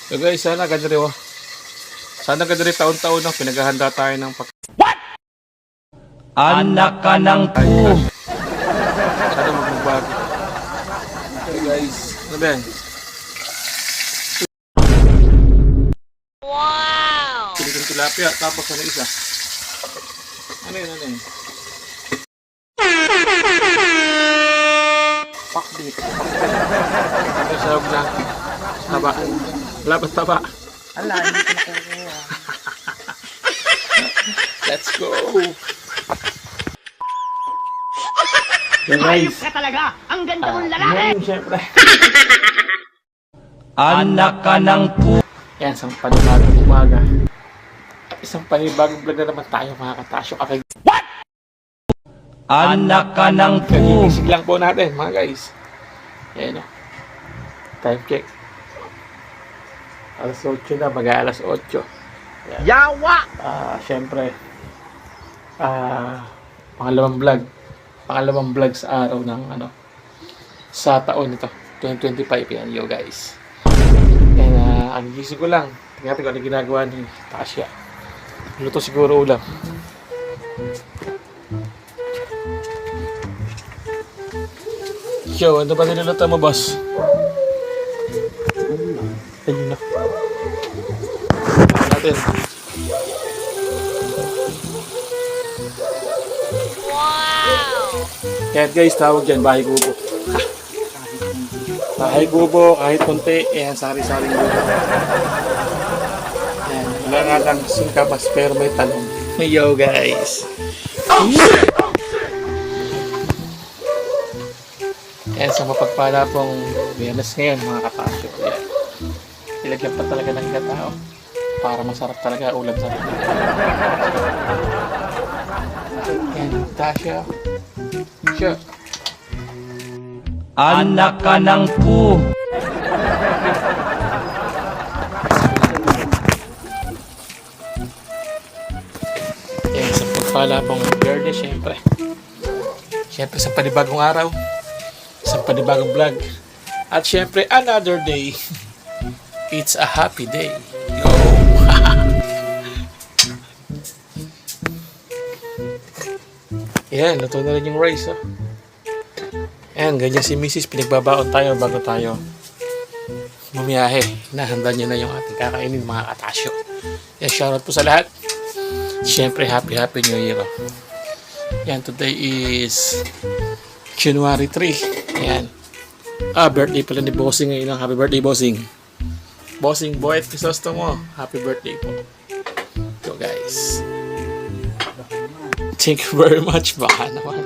So guys, sana ganyan rin. Sana ganyan rin taon-taon na pinaghahanda tayo ng Anak ka ng pagkain. Sana magbabago. Okay guys, ano ba yan? Wow! Silikong tilapia, tapos ano isa? Ano yun, ano yun? Pakbit. Ano yung sarap na? Taba. Wala pa taba. Ala, hindi ko nakukuha. Let's go! Yan guys. Ka talaga! Ang ganda mong lalaki! Ngayon, syempre. Anak ka ng pu... Yan, isang panibagong umaga. At isang panibagong vlog na naman tayo mga katasyo. Okay. Anak ka ng pu... Kagigisig lang po natin mga guys. Yan o. Time check. Alas 8 na, mag-aalas 8. Yan. Yawa! Syempre. Pangalawang vlog sa araw ng ano. Sa taon ito. 2025 yan yo guys. And ang gising ko lang. Tingnan ko ano ginagawa ni Tasha. Luto siguro ulam. Yo, ano ba niluluto mo, boss? Ayun na. Natin. Wow! Kaya guys, tawag dyan, bahay kubo. Bahay kubo, kahit konti, ayan, sari-saring kubo. Ayan, wala nga lang singkamas, pero may talong. Yo guys. Ayan, sa mapagpala pong Biyernes ngayon, mga katasyo. Ayan. Ilagyan pa talaga ng katao para masarap talaga ulam sa atin. Ayan, Tasha. Sure. Anak ka ng pu... Ayan, sa pagpala pong Biyernes, syempre. Syempre, sa panibagong araw. Sa panibagong vlog. At syempre, another day. It's a happy day. Yo! Yan, luto na rin yung rice. Oh. Yan, ganyan si Mrs. Pinagbabaon tayo bago tayo bumiyahe. Nahanda niya na yung ating kakainin mga katasyo. Yan, shoutout po sa lahat. Syempre, happy New Year. Oh. Yan, today is January 3. Yan. Birthday pala ni Bossing ngayon. Happy birthday, Bossing. Bossing Boy at Crisostomo. Happy birthday po. So guys. Thank you very much. Baka naman.